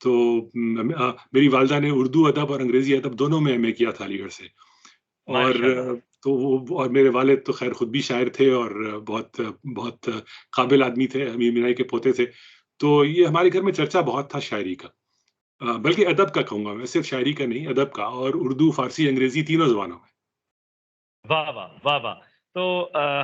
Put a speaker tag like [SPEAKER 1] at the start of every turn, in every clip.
[SPEAKER 1] تو میری والدہ نے اردو ادب اور انگریزی ادب دونوں میں ایم اے کیا تھا علی گڑھ سے. اور
[SPEAKER 2] ماشاءاللہ.
[SPEAKER 1] تو وہ اور میرے والد تو خیر خود بھی شاعر تھے اور بہت بہت قابل آدمی تھے، امیر مینائی کے پوتے تھے. تو یہ ہمارے گھر میں چرچا بہت تھا شاعری کا، بلکہ ادب کا کہوں گا میں، صرف شاعری کا نہیں، ادب کا، اور اردو، فارسی، انگریزی تینوں زبانوں میں.
[SPEAKER 2] واہ واہ واہ واہ. تو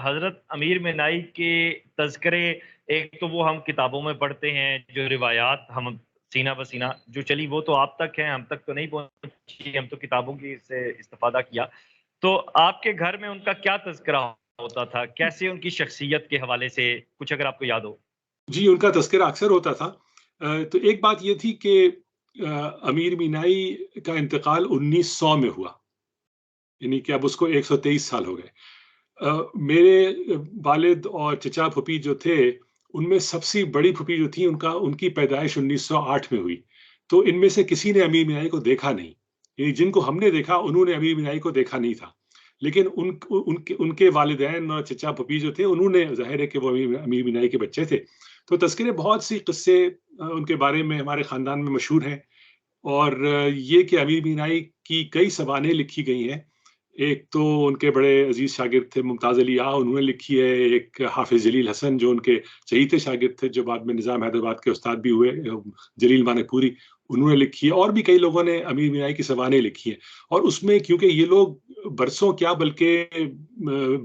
[SPEAKER 2] حضرت امیر مینائی کے تذکرے ایک تو وہ ہم کتابوں میں پڑھتے ہیں، جو روایات ہم سینہ بسینہ جو چلی وہ تو آپ تک ہیں، ہم تک تو نہیں پہنچی، ہم تو کتابوں کی سے استفادہ کیا. تو آپ کے گھر میں ان کا کیا تذکرہ ہوتا تھا؟ کیسے ان کی شخصیت کے حوالے سے کچھ اگر آپ کو یاد ہو؟
[SPEAKER 1] جی، ان کا تذکرہ اکثر ہوتا تھا. تو ایک بات یہ تھی کہ امیر مینائی کا انتقال 1900 میں ہوا، یعنی کہ اب اس کو 123 سال ہو گئے. میرے والد اور چچا پھوپھی جو تھے، ان میں سب سے بڑی پھوپھی جو تھی، ان کی پیدائش 1908 میں ہوئی. تو ان میں سے کسی نے امیر مینائی کو دیکھا نہیں، یعنی جن کو ہم نے دیکھا انہوں نے امیر مینائی کو دیکھا نہیں تھا. لیکن ان کے والدین اور چچا پھوپھی جو تھے، انہوں نے، ظاہر ہے کہ وہ امیر مینائی کے بچے تھے. تو تذکرے بہت سی قصے ان کے بارے میں ہمارے خاندان میں مشہور ہیں. اور یہ کہ امیر مینائی کی کئی سوانحیں لکھی گئی ہیں. ایک تو ان کے بڑے عزیز شاگرد تھے ممتاز علی آ، انہوں نے لکھی ہے. ایک حافظ جلیل حسن جو ان کے چہیتے شاگرد تھے، جو بعد میں نظام حیدرآباد کے استاد بھی ہوئے، جلیل مانک پوری، انہوں نے لکھی ہے. اور بھی کئی لوگوں نے امیر مینائی کی سوانحیں لکھی ہیں. اور اس میں کیونکہ یہ لوگ برسوں کیا بلکہ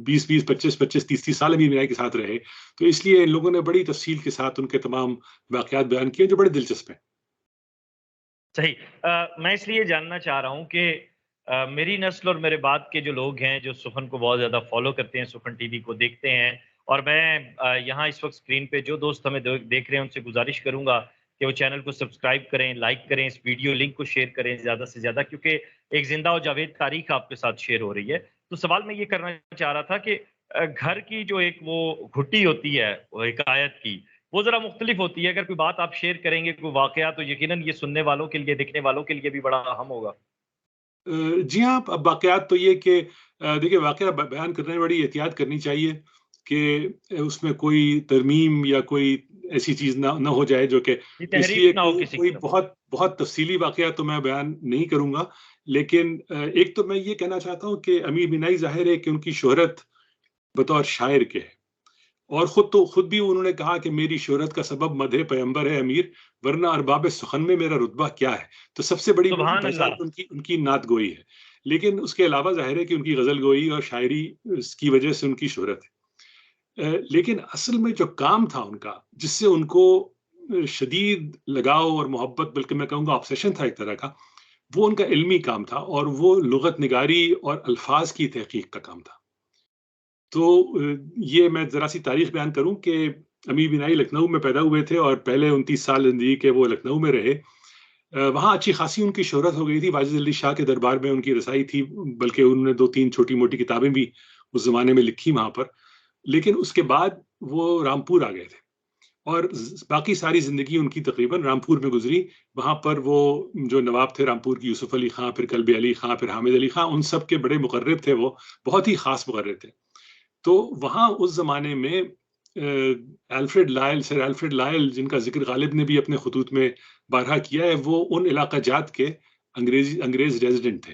[SPEAKER 1] 20 25 30 سال امیر مینائی کے ساتھ رہے، تو اس لیے ان لوگوں نے بڑی تفصیل کے ساتھ ان کے تمام واقعات بیان کیے جو بڑے دلچسپ ہیں.
[SPEAKER 2] صحیح. میں اس لیے جاننا چاہ رہا ہوں کہ میری نسل اور میرے بعد کے جو لوگ ہیں جو سخن کو بہت زیادہ فالو کرتے ہیں، سخن ٹی وی کو دیکھتے ہیں، اور میں یہاں اس وقت اسکرین پہ جو دوست ہمیں دیکھ رہے ہیں ان سے گزارش کروں گا کہ وہ چینل کو سبسکرائب کریں، لائک کریں، اس ویڈیو لنک کو شیئر کریں زیادہ سے زیادہ، کیونکہ ایک زندہ و جاوید تاریخ آپ کے ساتھ شیئر ہو رہی ہے. تو سوال میں یہ کرنا چاہ رہا تھا کہ گھر کی جو ایک وہ گھٹی ہوتی ہے وہ حکایت کی، وہ ذرا مختلف ہوتی ہے. اگر کوئی بات آپ شیئر کریں گے، کوئی واقعہ، تو یقیناً یہ سننے والوں کے لیے، دیکھنے والوں کے لیے بھی بڑا اہم ہوگا.
[SPEAKER 1] جی ہاں، اب واقعات تو یہ کہ دیکھیے، واقعہ بیان کرنے میں بڑی احتیاط کرنی چاہیے کہ اس میں کوئی ترمیم یا کوئی ایسی چیز نہ ہو جائے جو کہ،
[SPEAKER 2] یہ
[SPEAKER 1] تو اس
[SPEAKER 2] تحریف
[SPEAKER 1] لیے
[SPEAKER 2] نہ ہو کسی
[SPEAKER 1] کوئی
[SPEAKER 2] قسم.
[SPEAKER 1] بہت بہت تفصیلی واقعہ تو میں بیان نہیں کروں گا. لیکن ایک تو میں یہ کہنا چاہتا ہوں کہ امیر مینائی، ظاہر ہے کہ ان کی شہرت بطور شاعر کے ہے. اور خود بھی انہوں نے کہا کہ میری شہرت کا سبب مدح پیغمبر ہے امیر، ورنہ ارباب سخن میں میرا رتبہ کیا ہے. تو سب سے بڑی
[SPEAKER 2] سبحان
[SPEAKER 1] پہچان
[SPEAKER 2] اللہ.
[SPEAKER 1] تو ان کی نعت گوئی ہے. لیکن اس کے علاوہ ظاہر ہے کہ ان کی غزل گوئی اور شاعری، اس کی وجہ سے ان کی شہرت ہے. لیکن اصل میں جو کام تھا ان کا، جس سے ان کو شدید لگاؤ اور محبت، بلکہ میں کہوں گا آبسیشن تھا ایک طرح کا، وہ ان کا علمی کام تھا، اور وہ لغت نگاری اور الفاظ کی تحقیق کا کام تھا. تو یہ میں ذرا سی تاریخ بیان کروں کہ امیر مینائی لکھنؤ میں پیدا ہوئے تھے، اور پہلے 29 سال زندگی کے وہ لکھنؤ میں رہے. وہاں اچھی خاصی ان کی شہرت ہو گئی تھی، واجد علی شاہ کے دربار میں ان کی رسائی تھی، بلکہ انہوں نے 2 3 چھوٹی موٹی کتابیں بھی اس زمانے میں لکھی وہاں پر. لیکن اس کے بعد وہ رامپور آ گئے تھے، اور باقی ساری زندگی ان کی تقریباً رامپور میں گزری. وہاں پر وہ جو نواب تھے رامپور کی، یوسف علی خاں، پھر کلب علی خاں، پھر حامد علی خاں، ان سب کے بڑے مقرب تھے. وہ بہت ہی خاص مقرب تھے. تو وہاں اس زمانے میں سر الفریڈ لائل، جن کا ذکر غالب نے بھی اپنے خطوط میں بارہا کیا ہے، وہ ان علاقہ جات کے انگریز ریزیڈنٹ تھے،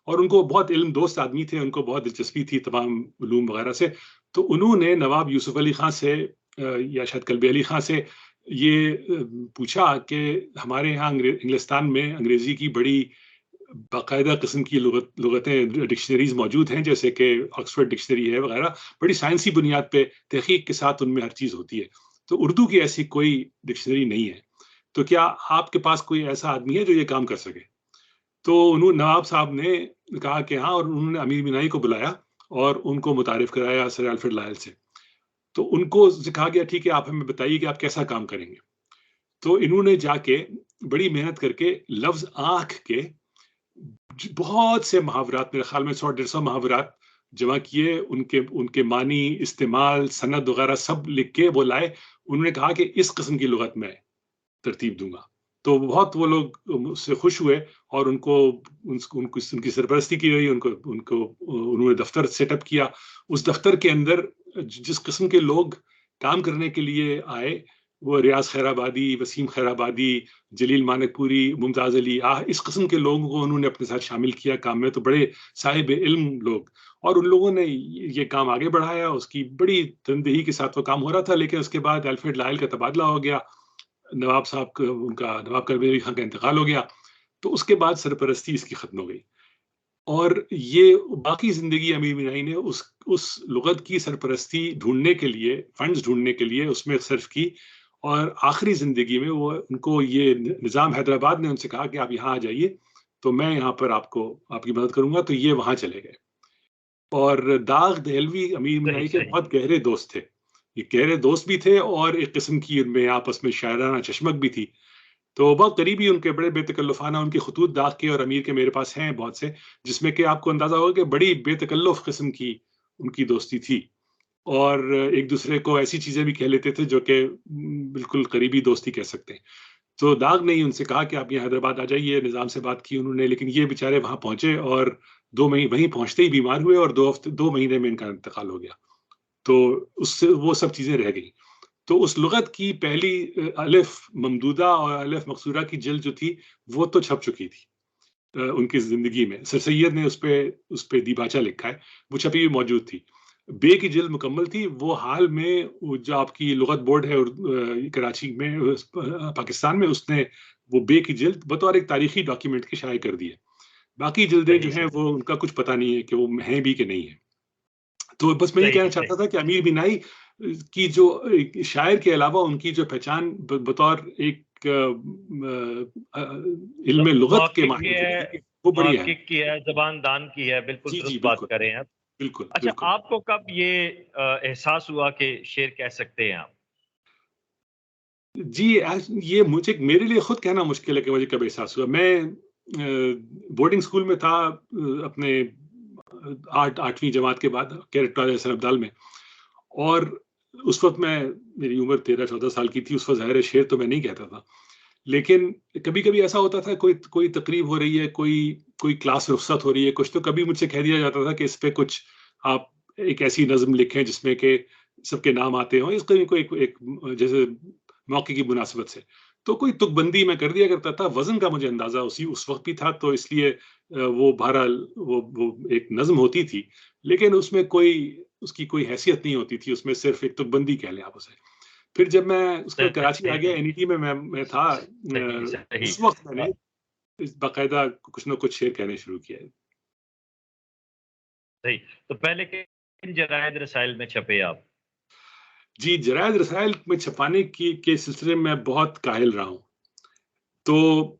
[SPEAKER 1] اور ان کو بہت علم دوست آدمی تھے، ان کو بہت دلچسپی تھی تمام علوم وغیرہ سے. تو انہوں نے نواب یوسف علی خاں سے یا شاید کلب علی خاں سے یہ پوچھا کہ ہمارے یہاں انگلستان میں انگریزی کی بڑی باقاعدہ قسم کی لغتیں، ڈکشنریز موجود ہیں، جیسے کہ آکسفورڈ ڈکشنری ہے وغیرہ، بڑی سائنسی بنیاد پہ تحقیق کے ساتھ ان میں ہر چیز ہوتی ہے. تو اردو کی ایسی کوئی ڈکشنری نہیں ہے. تو کیا آپ کے پاس کوئی ایسا آدمی ہے جو یہ کام کر سکے؟ تو نواب صاحب نے کہا کہ ہاں، اور انہوں نے امیر مینائی کو بلایا اور ان کو متعارف کرایا سر الفریڈ لائل سے. تو ان کو کہا گیا ٹھیک ہے، آپ ہمیں بتائیے کہ آپ کیسا کام کریں گے. تو انہوں نے جا کے بڑی محنت کر کے لفظ آنکھ کے بہت سے محاورات، میرے خیال میں 100 150 محاورات جمع کیے، ان کے معنی، استعمال، سند وغیرہ سب لکھ کے وہ لائے. انہوں نے کہا کہ اس قسم کی لغت میں ترتیب دوں گا. تو بہت وہ لوگ اس سے خوش ہوئے، اور ان کی سرپرستی کی گئی. انہوں نے دفتر سیٹ اپ کیا. اس دفتر کے اندر جس قسم کے لوگ کام کرنے کے لیے آئے، وہ ریاض خیر آبادی، وسیم خیر آبادی، جلیل مانک پوری، ممتاز علی، اس قسم کے لوگوں کو انہوں نے اپنے ساتھ شامل کیا کام میں، تو بڑے صاحب علم لوگ، اور ان لوگوں نے یہ کام آگے بڑھایا. اس کی بڑی تندہی کے ساتھ وہ کام ہو رہا تھا، لیکن اس کے بعد الفریڈ لائل کا تبادلہ ہو گیا، نواب صاحب کا، ان کا نواب کلب علی خان کا انتقال ہو گیا، تو اس کے بعد سرپرستی اس کی ختم ہو گئی. اور یہ باقی زندگی امیر بینائی نے اس لغت کی سرپرستی ڈھونڈنے کے لیے، فنڈز ڈھونڈنے کے لیے اس میں صرف کی. اور آخری زندگی میں وہ ان کو یہ نظام حیدرآباد نے ان سے کہا کہ آپ یہاں آ جائیے تو میں یہاں پر آپ کی مدد کروں گا، تو یہ وہاں چلے گئے. اور داغ دہلوی امیر
[SPEAKER 2] صحیح
[SPEAKER 1] بینائی کے
[SPEAKER 2] صحیح
[SPEAKER 1] بہت گہرے دوست تھے. یہ گہرے دوست بھی تھے، اور ایک قسم کی ان میں آپس میں شاعرانہ چشمک بھی تھی. تو بہت قریبی ان کے، بڑے بے تکلفانہ ان کے خطوط داغ کے اور امیر کے میرے پاس ہیں بہت سے، جس میں کہ آپ کو اندازہ ہوگا کہ بڑی بے تکلف قسم کی ان کی دوستی تھی. اور ایک دوسرے کو ایسی چیزیں بھی کہہ لیتے تھے جو کہ بالکل قریبی دوستی کہہ سکتے ہیں. تو داغ نے ہی ان سے کہا کہ آپ یہاں حیدرآباد آ جائیے، نظام سے بات کی انہوں نے، لیکن یہ بیچارے وہاں پہنچے اور 2 مہینے وہیں پہنچتے ہی بیمار ہوئے، اور 2 مہینے میں ان کا انتقال ہو گیا. تو اس سے وہ سب چیزیں رہ گئی. تو اس لغت کی پہلی الف ممدودہ اور الف مقصورہ کی جلد جو تھی وہ تو چھپ چکی تھی ان کی زندگی میں. سر سید نے اس پہ دیباچہ لکھا ہے، وہ چھپی ہوئی موجود تھی. بے کی جلد مکمل تھی، وہ حال میں جو آپ کی لغت بورڈ ہے کراچی میں، پاکستان میں، اس نے وہ بے کی جلد بطور ایک تاریخی ڈاکیومنٹ کے شائع کر دی ہے. باقی جلدیں
[SPEAKER 2] صحیح
[SPEAKER 1] جو ہیں
[SPEAKER 2] صحیح
[SPEAKER 1] وہ ان کا کچھ پتہ نہیں ہے کہ وہ ہیں بھی کہ نہیں ہے. تو بس میں یہ
[SPEAKER 2] صحیح
[SPEAKER 1] کہنا چاہتا
[SPEAKER 2] صحیح
[SPEAKER 1] تھا کہ امیر بینائی کی جو شاعر کے علاوہ ان کی جو پہچان بطور ایک علم لغت کے
[SPEAKER 2] محقق کی
[SPEAKER 1] ماہر جو
[SPEAKER 2] ہے،
[SPEAKER 1] تھی وہ بڑی اہم.
[SPEAKER 2] محقق کی ہے، زبان دان کی ہے، بالکل
[SPEAKER 1] جی جی
[SPEAKER 2] درست بات
[SPEAKER 1] بالکل،
[SPEAKER 2] کر رہے ہیں آپ.
[SPEAKER 1] بالکل
[SPEAKER 2] اچھا،
[SPEAKER 1] بالکل.
[SPEAKER 2] آپ کو کب یہ احساس ہوا کہ شعر کہہ سکتے ہیں آپ؟
[SPEAKER 1] جی یہ مجھے میرے لیے خود کہنا مشکل ہے کہ مجھے کب احساس ہوا. میں بورڈنگ اسکول میں تھا اپنے 8ویں جماعت کے بعد، کیرٹ کالج حسن ابدال میں، اور اس وقت میری عمر 13-14 سال کی تھی. اس وقت ظاہر شعر تو میں نہیں کہتا تھا، لیکن کبھی کبھی ایسا ہوتا تھا کوئی تقریب ہو رہی ہے، کوئی کلاس رخصت ہو رہی ہے کچھ، تو کبھی مجھ سے کہہ دیا جاتا تھا کہ اس پہ کچھ آپ ایک ایسی نظم لکھیں جس میں کہ سب کے نام آتے ہوں، اس کو ایک جیسے موقع کی مناسبت سے. تو کوئی تک بندی میں کر دیا کرتا تھا. وزن کا مجھے اندازہ اس وقت بھی تھا، تو اس لیے وہ بہرحال وہ ایک نظم ہوتی تھی، لیکن اس کی کوئی حیثیت نہیں ہوتی تھی، اس میں صرف ایک تک بندی کہہ لیں آپ اسے. پھر جب میں اس کے بعد کراچی آ گیا،
[SPEAKER 2] صحیح
[SPEAKER 1] NET میں تھا،
[SPEAKER 2] صحیح صحیح.
[SPEAKER 1] اس وقت میں نے باقاعدہ کچھ نہ کچھ شعر کہنے شروع کیا ہے.
[SPEAKER 2] صحیح. تو پہلے کن جرائد رسائل میں چھپے آپ؟
[SPEAKER 1] جی، جرائد رسائل میں چھپانے کے سلسلے میں بہت کاہل رہا ہوں. تو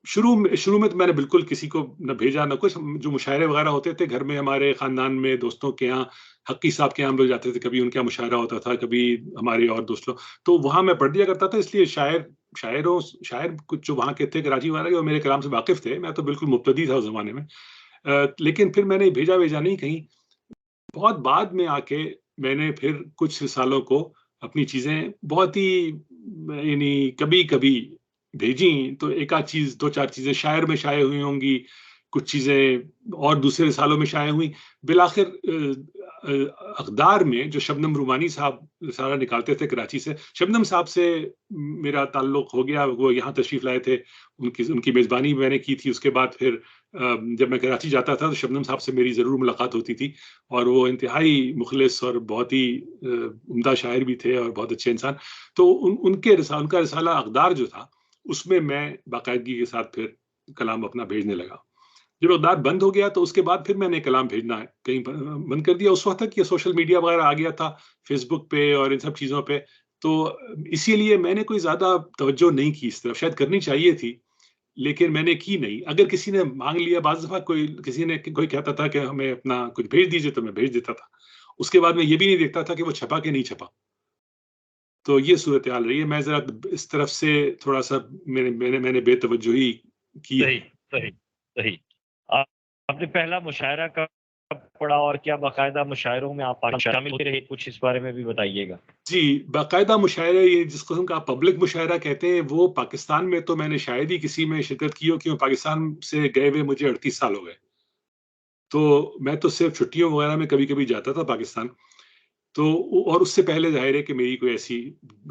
[SPEAKER 1] شروع میں تو میں نے بالکل کسی کو نہ بھیجا نہ کچھ. جو مشاعرے وغیرہ ہوتے تھے گھر میں، ہمارے خاندان میں، دوستوں کے یہاں، حقی صاحب کے یہاں ہم لوگ جاتے تھے، کبھی ان کا مشاعرہ ہوتا تھا، کبھی ہمارے اور دوست لوگ، تو وہاں میں پڑھ دیا کرتا تھا. اس لیے شاعر کچھ جو وہاں کے تھے کراچی والے، جو میرے کلام سے واقف تھے، میں تو بالکل مبتدی تھا اس زمانے میں. لیکن پھر میں نے بھیجا نہیں کہیں. بہت بعد میں آ کے میں نے پھر کچھ سالوں کو اپنی چیزیں بہت ہی یعنی کبھی کبھی بھیجیں، تو ایک آدھ چیز، 2-4 چیزیں شاعر میں شائع ہوئی ہوں گی، کچھ چیزیں اور دوسرے رسالوں میں شائع ہوئی. بالآخر اقدار میں جو شبنم رومانی صاحب رسالہ نکالتے تھے کراچی سے، شبنم صاحب سے میرا تعلق ہو گیا. وہ یہاں تشریف لائے تھے، ان کی میزبانی میں نے کی تھی. اس کے بعد پھر جب میں کراچی جاتا تھا تو شبنم صاحب سے میری ضرور ملاقات ہوتی تھی، اور وہ انتہائی مخلص اور بہت ہی عمدہ شاعر بھی تھے اور بہت اچھے انسان. تو ان کا رسالہ اقدار جو تھا، اس میں باقاعدگی کے ساتھ پھر کلام اپنا بھیجنے لگا. جب اقدار بند ہو گیا تو اس کے بعد پھر میں نے کلام بھیجنا کہیں بند کر دیا. اس وقت تک یہ سوشل میڈیا وغیرہ آ گیا تھا، فیس بک پہ اور ان سب چیزوں پہ، تو اسی لیے میں نے کوئی زیادہ توجہ نہیں کی اس طرف. شاید کرنی چاہیے تھی، لیکن میں نے کی نہیں. اگر کسی نے مانگ لیا، بعض دفعہ کوئی کہتا تھا کہ ہمیں اپنا کچھ بھیج دیجیے، تو میں بھیج دیتا تھا. اس کے بعد میں یہ بھی نہیں دیکھتا تھا کہ وہ چھپا کہ نہیں چھپا. تو یہ صورتحال رہی ہے. میں ذرا اس طرف سے تھوڑا سا میں نے بے توجہی کی ہے.
[SPEAKER 2] صحیح صحیح صحیح. آپ نے پہلا مشاعرہ کب پڑھا، اور کیا باقاعدہ مشاعروں میں آپ شامل ہوتے رہے؟ کچھ اس بارے میں بھی بتائیے گا.
[SPEAKER 1] جی، باقاعدہ مشاعرے، یہ جس قسم کا پبلک مشاعرہ کہتے ہیں، وہ پاکستان میں تو میں نے شاید ہی کسی میں شرکت کی ہو، کیوں پاکستان سے گئے ہوئے مجھے 38 سال ہو گئے. تو میں تو صرف چھٹیوں وغیرہ میں کبھی کبھی جاتا تھا پاکستان. تو اور اس سے پہلے ظاہر ہے کہ میری کوئی ایسی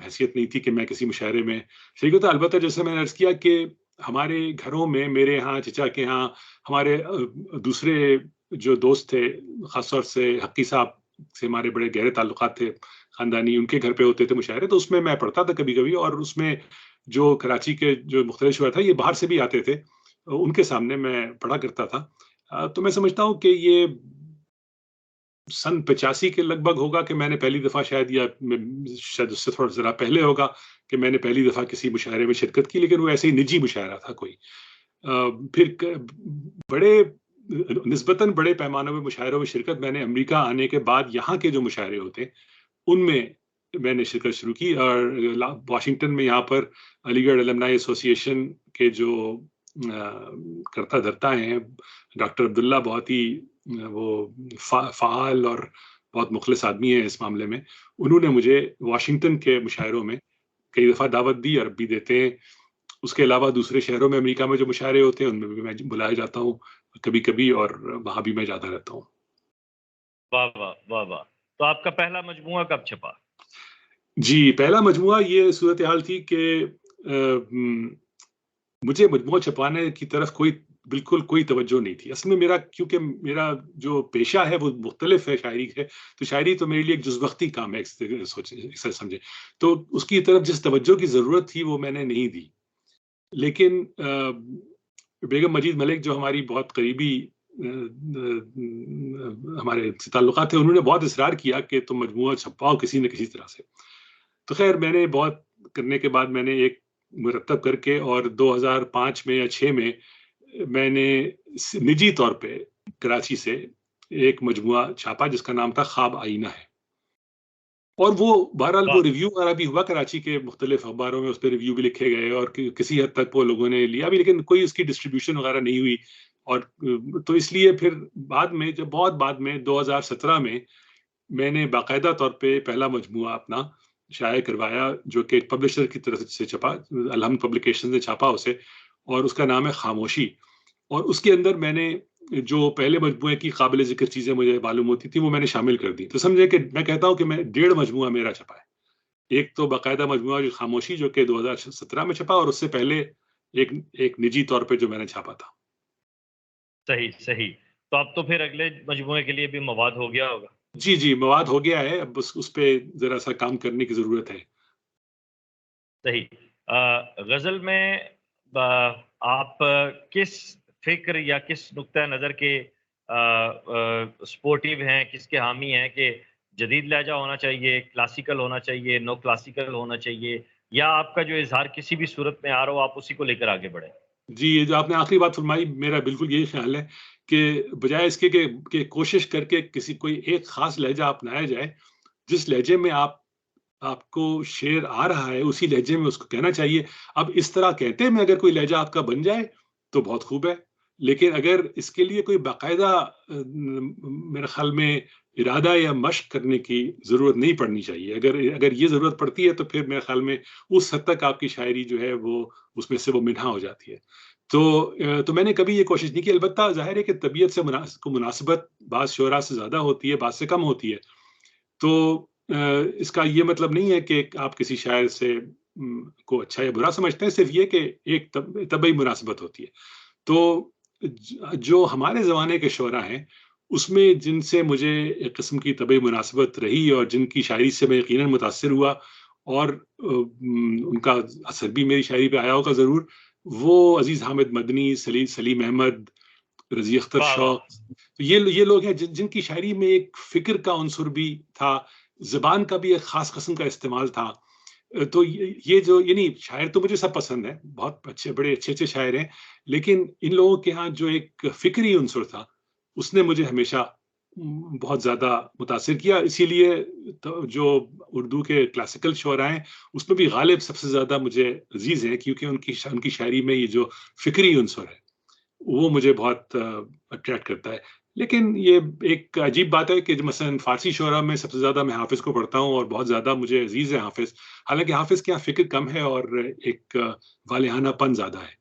[SPEAKER 1] حیثیت نہیں تھی کہ میں کسی مشاعرے میں شریک ہوتا. البتہ جیسے میں نے عرض کیا کہ ہمارے گھروں میں، میرے ہاں، چچا کے ہاں، ہمارے دوسرے جو دوست تھے، خاص طور سے حقی صاحب سے ہمارے بڑے گہرے تعلقات تھے خاندانی، ان کے گھر پہ ہوتے تھے مشاعرے، تو اس میں میں پڑھتا تھا کبھی کبھی. اور اس میں جو کراچی کے جو مختلف شعراء تھا، یہ باہر سے بھی آتے تھے، ان کے سامنے میں پڑھا کرتا تھا. تو میں سمجھتا ہوں کہ یہ سن 85 کے لگ بھگ ہوگا کہ میں نے پہلی دفعہ شاید، یا شاید اس سے تھوڑا ذرا پہلے ہوگا کہ میں نے پہلی دفعہ کسی مشاعرے میں شرکت کی، لیکن وہ ایسے ہی نجی مشاعرہ تھا کوئی. پھر بڑے نسبتاً بڑے پیمانوں میں مشاعروں میں شرکت میں نے امریکہ آنے کے بعد یہاں کے جو مشاعرے ہوتے ہیں ان میں نے شرکت شروع کی. اور واشنگٹن میں یہاں پر علی گڑھ المنائی ایسوسی ایشن کے جو کرتا دھرتا ہیں ڈاکٹر عبداللہ، بہت ہی وہ فعال اور بہت مخلص آدمی ہیں اس معاملے میں، انہوں نے مجھے واشنگٹن کے مشاعروں میں کئی دفعہ دعوت دی اور اب بھی دیتے ہیں. اس کے علاوہ دوسرے شہروں میں امریکہ میں جو مشاعرے ہوتے ہیں ان میں بھی میں بلایا جاتا ہوں کبھی کبھی، اور وہاں بھی میں جاتا رہتا ہوں.
[SPEAKER 2] واہ واہ واہ واہ. تو آپ کا پہلا مجموعہ کب چھپا؟
[SPEAKER 1] جی، پہلا مجموعہ یہ صورتحال تھی کہ مجھے مجموعہ چھپانے کی طرف بالکل کوئی توجہ نہیں تھی. اصل میں کیونکہ میرا جو پیشہ ہے وہ مختلف ہے شاعری ہے، تو شاعری تو میرے لیے ایک جز وقتی کام ہے، سمجھے. تو اس کی طرف جس توجہ کی ضرورت تھی وہ میں نے نہیں دی. لیکن بیگم مجید ملک جو ہماری بہت قریبی ہمارے تعلقات تھے، انہوں نے بہت اصرار کیا کہ تم مجموعہ چھپاؤ کسی نہ کسی طرح سے. تو خیر میں نے بہت کرنے کے بعد میں نے ایک مرتب کر کے، اور 2005 میں یا 6 میں نے نجی طور پہ کراچی سے ایک مجموعہ چھاپا جس کا نام تھا خواب آئینہ ہے. اور وہ بہرحال وہ ریویو وغیرہ بھی ہوا کراچی کے مختلف اخباروں میں، اس پہ ریویو بھی لکھے گئے اور کسی حد تک وہ لوگوں نے لیا بھی، لیکن کوئی اس کی ڈسٹریبیوشن وغیرہ نہیں ہوئی. اور تو اس لیے پھر بعد میں، جب بہت بعد میں 2017 میں نے باقاعدہ طور پہ پہلا مجموعہ اپنا شائع کروایا، جو کہ پبلشر کی طرف سے چھپا، الحمد پبلیکیشن نے چھاپا اسے، اور اس کا نام ہے خاموشی. اور اس کے اندر میں نے جو پہلے مجموعے کی قابل ذکر چیزیں مجھے معلوم ہوتی تھی وہ میں نے شامل کر دی. تو سمجھے کہ میں کہتا ہوں کہ میں 1.5 مجموعہ میرا چھپا ہے. ایک تو باقاعدہ مجموعہ جو خاموشی جو کہ 2017 میں چھپا، اور اس سے پہلے ایک نجی طور پہ جو میں نے چھاپا تھا.
[SPEAKER 2] صحیح صحیح. تو اب تو پھر اگلے مجموعے کے لیے بھی مواد ہو گیا ہوگا.
[SPEAKER 1] جی جی، مواد ہو گیا ہے، اب اس پہ ذرا سا کام کرنے کی ضرورت ہے.
[SPEAKER 2] صحیح. غزل میں آپ کس فکر یا کس نقطہ نظر کے سپورٹیو ہیں، کس کے حامی ہیں کہ جدید لہجہ ہونا چاہیے، کلاسیکل ہونا چاہیے، نو کلاسیکل ہونا چاہیے، یا آپ کا جو اظہار کسی بھی صورت میں آ رہا ہو آپ اسی کو لے کر آگے بڑھیں؟
[SPEAKER 1] جی، یہ جو آپ نے آخری بات فرمائی، میرا بالکل یہی خیال ہے کہ بجائے اس کے کہ کوشش کر کے کوئی ایک خاص لہجہ اپنایا جائے، جس لہجے میں آپ کو شعر آ رہا ہے اسی لہجے میں اس کو کہنا چاہیے. اب اس طرح کہتے میں اگر کوئی لہجہ آپ کا بن جائے تو بہت خوب ہے، لیکن اگر اس کے لیے کوئی باقاعدہ میرے خیال میں ارادہ یا مشق کرنے کی ضرورت نہیں پڑنی چاہیے. اگر یہ ضرورت پڑتی ہے تو پھر میرے خیال میں اس حد تک آپ کی شاعری جو ہے وہ اس میں سے وہ منہا ہو جاتی ہے. تو میں نے کبھی یہ کوشش نہیں کی. البتہ ظاہر ہے کہ طبیعت سے مناسبت بعض شعراء سے زیادہ ہوتی ہے، بعض سے کم ہوتی ہے. تو اس کا یہ مطلب نہیں ہے کہ آپ کسی شاعر سے کو اچھا یا برا سمجھتے ہیں، صرف یہ کہ ایک طبعی مناسبت ہوتی ہے. تو جو ہمارے زمانے کے شعراء ہیں اس میں جن سے مجھے ایک قسم کی طبعی مناسبت رہی اور جن کی شاعری سے میں یقیناً متاثر ہوا، اور ان کا اثر بھی میری شاعری پہ آیا ہوگا ضرور، وہ عزیز حامد مدنی، سلیم احمد، رضی اختر
[SPEAKER 2] واہ واہ.
[SPEAKER 1] شوق. تو یہ لوگ ہیں جن کی شاعری میں ایک فکر کا عنصر بھی تھا، زبان کا بھی ایک خاص قسم کا استعمال تھا. تو یہ جو یعنی شاعر تو مجھے سب پسند ہیں، بہت اچھے، بڑے اچھے شاعر ہیں، لیکن ان لوگوں کے ہاں جو ایک فکری عنصر تھا اس نے مجھے ہمیشہ بہت زیادہ متاثر کیا. اسی لیے جو اردو کے کلاسیکل شعراء ہیں اس میں بھی غالب سب سے زیادہ مجھے عزیز ہیں، کیونکہ ان کی شاعری میں یہ جو فکری عنصر ہے وہ مجھے بہت اٹریکٹ کرتا ہے. لیکن یہ ایک عجیب بات ہے کہ مثلا فارسی شعراء میں سب سے زیادہ میں حافظ کو پڑھتا ہوں اور بہت زیادہ مجھے عزیز ہے حافظ، حالانکہ حافظ کے یہاں فکر کم ہے اور ایک والہانہ پن زیادہ ہے.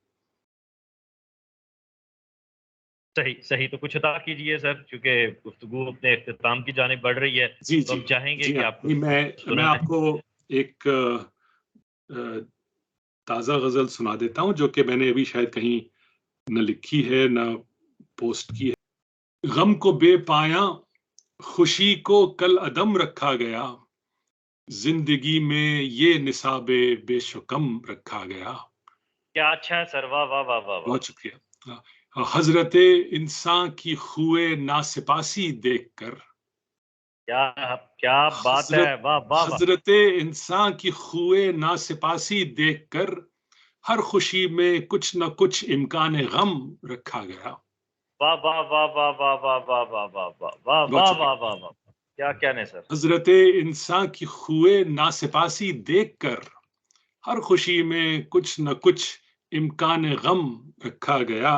[SPEAKER 2] صحیح صحیح، تو کچھ عطا کیجیے سر، چونکہ گفتگو اپنے اختتام کی جانب بڑھ رہی ہے،
[SPEAKER 1] جی
[SPEAKER 2] تو
[SPEAKER 1] جی
[SPEAKER 2] ہم چاہیں گے
[SPEAKER 1] جی
[SPEAKER 2] کہ
[SPEAKER 1] ہاں
[SPEAKER 2] آپ
[SPEAKER 1] جی،
[SPEAKER 2] کچھ
[SPEAKER 1] میں
[SPEAKER 2] سنائیں۔
[SPEAKER 1] آپ کو ایک تازہ غزل سنا دیتا ہوں جو کہ میں نے ابھی شاید کہیں نہ لکھی ہے نہ پوسٹ کی ہے۔ غم کو بے پایا، خوشی کو کل عدم رکھا گیا، زندگی میں یہ نصاب بے شکم رکھا گیا۔
[SPEAKER 2] کیا اچھا ہے سر، واہ واہ واہ واہ واہ،
[SPEAKER 1] بہت شکریہ۔ حضرت انسان کی خوئے ناسپاسی دیکھ کر،
[SPEAKER 2] کیا کیا بات ہے،
[SPEAKER 1] حضرت
[SPEAKER 2] واہ واہ واہ
[SPEAKER 1] حضرت انسان کی خوئے ناسپاسی دیکھ کر ہر خوشی میں کچھ نہ کچھ امکان غم رکھا گیا۔
[SPEAKER 2] واہ واہ واہ واہ واہ واہ واہ واہ واہ واہ واہ
[SPEAKER 1] بہت
[SPEAKER 2] واہ
[SPEAKER 1] شکریہ۔
[SPEAKER 2] واہ واہ واہ، کیا کہنے سر،
[SPEAKER 1] حضرت انسان کی خوئے ناسپاسی دیکھ کر ہر خوشی میں کچھ نہ کچھ امکان غم رکھا گیا،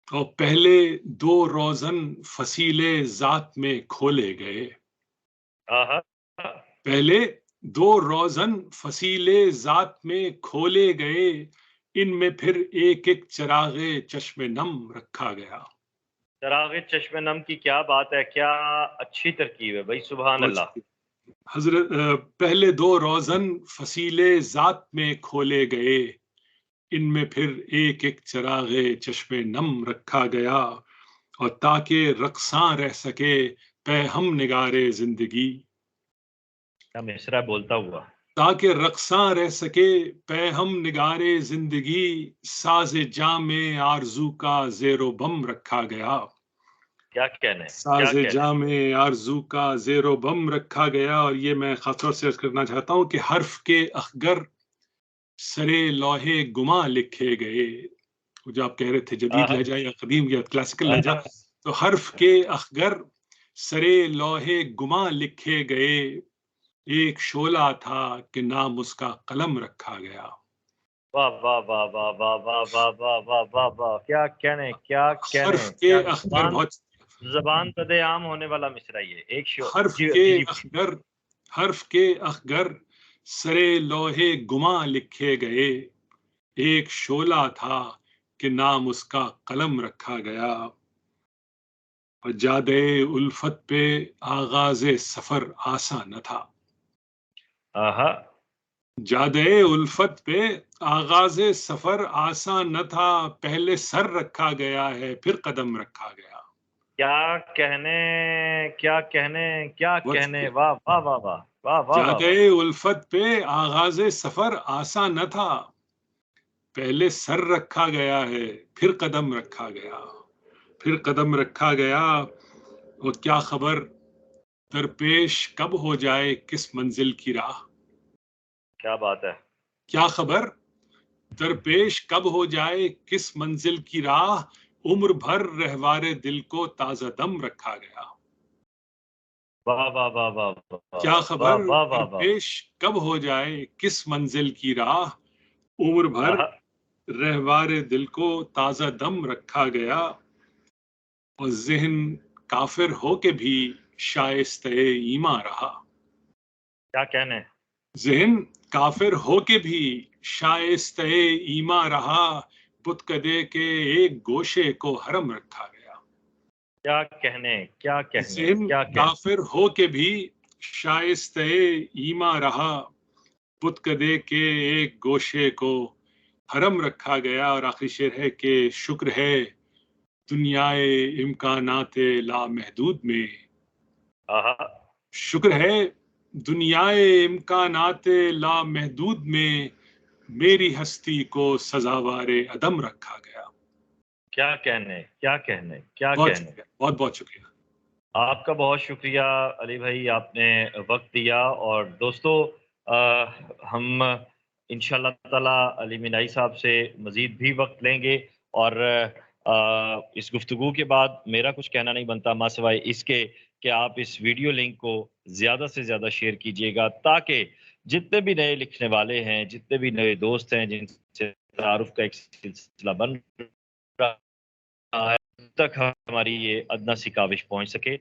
[SPEAKER 1] اور پہلے دو روزن فصیلے ذات میں کھولے گئے۔
[SPEAKER 2] آہا،
[SPEAKER 1] پہلے دو روزن فصیلے ذات میں کھولے گئے، ان میں پھر ایک ایک چراغ چشم نم رکھا گیا۔
[SPEAKER 2] چراغ چشم نم کی کیا بات ہے، کیا اچھی ترکیب ہے بھائی، سبحان
[SPEAKER 1] بہت
[SPEAKER 2] اللہ۔
[SPEAKER 1] شکریہ۔ حضرت پہلے دو روزن فصیلے ذات میں کھولے گئے، ان میں پھر ایک ایک چراغ چشم نم رکھا گیا، اور تاکہ رقصاں رہ سکے پہ ہم نگارے زندگی،
[SPEAKER 2] کیا مصرع بولتا ہوا،
[SPEAKER 1] تاکہ رقصاں رہ سکے پہ ہم نگارے زندگی، ساز جام آرزو کا زیر و بم رکھا گیا۔
[SPEAKER 2] کیا کہنے کیا
[SPEAKER 1] ساز
[SPEAKER 2] کہنے،
[SPEAKER 1] جام آرزو کا زیر و بم رکھا گیا، اور یہ میں خاص طور سے عرض کرنا چاہتا ہوں کہ حرف کے اخگر سرے لوہے گماں لکھے گئے۔ جو آپ کہہ رہے تھے جدید
[SPEAKER 2] آہا
[SPEAKER 1] لہجہ یا قدیم یا کلاسیکل لہجہ،
[SPEAKER 2] آہا،
[SPEAKER 1] تو حرف کے اخگر سرے لوہے گماں لکھے گئے، ایک شعلہ تھا کہ نام اس کا قلم رکھا گیا۔
[SPEAKER 2] واہ واہ واہ واہ واہ واہ واہ واہ واہ واہ واہ، کیا کہنے کیا کہنے،
[SPEAKER 1] حرف کے
[SPEAKER 2] کیا
[SPEAKER 1] اخگر بہت
[SPEAKER 2] زبان قد عام ہونے والا مصرع یہ ایک
[SPEAKER 1] حرف
[SPEAKER 2] جی
[SPEAKER 1] کے
[SPEAKER 2] جی جی،
[SPEAKER 1] اخگر حرف کے اخگر سرے لوہے گماں لکھے گئے، ایک شعلہ تھا کہ نام اس کا قلم رکھا گیا، اور جادے الفت پہ آغاز سفر آسان نہ تھا۔
[SPEAKER 2] آہا،
[SPEAKER 1] جادے الفت پہ آغاز سفر آسان نہ تھا، پہلے سر رکھا گیا ہے پھر قدم رکھا گیا۔
[SPEAKER 2] کیا کہنے کیا کہنے کیا
[SPEAKER 1] بہت
[SPEAKER 2] کہنے،
[SPEAKER 1] شکریہ۔
[SPEAKER 2] واہ واہ واہ واہ واہ واہ واہ
[SPEAKER 1] جادے
[SPEAKER 2] واہ،
[SPEAKER 1] الفت پہ آغاز سفر آسان نہ تھا، پہلے سر رکھا گیا ہے پھر قدم رکھا گیا، پھر قدم رکھا گیا، اور کیا خبر درپیش کب ہو جائے کس منزل کی راہ۔
[SPEAKER 2] کیا بات ہے،
[SPEAKER 1] کیا خبر درپیش کب ہو جائے کس منزل کی راہ، عمر بھر رہوار دل کو تازہ دم رکھا گیا۔
[SPEAKER 2] واہ واہ واہ واہ
[SPEAKER 1] کیا خبر
[SPEAKER 2] واہ واہ واہ واہ،
[SPEAKER 1] درپیش کب ہو جائے کس منزل کی راہ، عمر بھر
[SPEAKER 2] آہا،
[SPEAKER 1] رہوار دل کو تازہ دم رکھا گیا، اور ذہن کافر ہو کے بھی شائستہ ایمان رہا۔
[SPEAKER 2] کیا کہنے،
[SPEAKER 1] ذہن کافر ہو کے بھی شائستہ ایمان رہا، بت کدے کے ایک گوشے کو حرم رکھا گیا۔
[SPEAKER 2] کیا کہنے کیا کہنے
[SPEAKER 1] ذہن
[SPEAKER 2] کیا کہنے،
[SPEAKER 1] کافر ہو کے بھی شائستہ ایمان رہا، بت کدے کے ایک گوشے کو حرم رکھا گیا، اور آخری شعر ہے کہ شکر ہے دنیائے امکانات لامحدود میں،
[SPEAKER 2] آہا،
[SPEAKER 1] شکر ہے دنیائے امکانات لامحدود میں، میری ہستی کو سزاوار عدم رکھا گیا۔
[SPEAKER 2] کیا کہنے کیا کہنے کیا
[SPEAKER 1] بہت
[SPEAKER 2] کہنے،
[SPEAKER 1] شکریہ، بہت بہت شکریہ۔
[SPEAKER 2] آپ کا بہت شکریہ علی بھائی، آپ نے وقت دیا، اور دوستو ہم انشاءاللہ تعالی علی مینائی صاحب سے مزید بھی وقت لیں گے، اور اس گفتگو کے بعد میرا کچھ کہنا نہیں بنتا ماں سوائے اس کے کہ آپ اس ویڈیو لنک کو زیادہ سے زیادہ شیئر کیجئے گا، تاکہ جتنے بھی نئے لکھنے والے ہیں، جتنے بھی نئے دوست ہیں جن سے تعارف کا ایک سلسلہ بن رہا ہے، تک ہماری یہ ادنیٰ سی کاوش پہنچ سکے۔